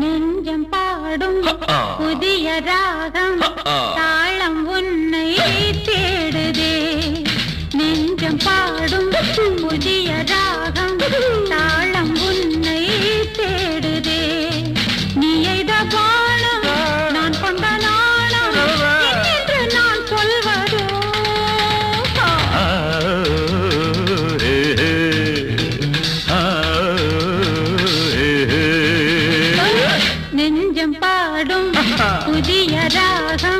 நெஞ்சம் பாடும் புதிய ராகம் தாளம் உன்னை தேடுதே நெஞ்சம் பாடும் புதிய ராகம் தாளம் உன்னை தேடுதே நீ எய்த பாடம் நான் கொண்ட நாளம் என்று நான் சொல்வதோ நெஞ்சம் பாடும் புதிய ராகம்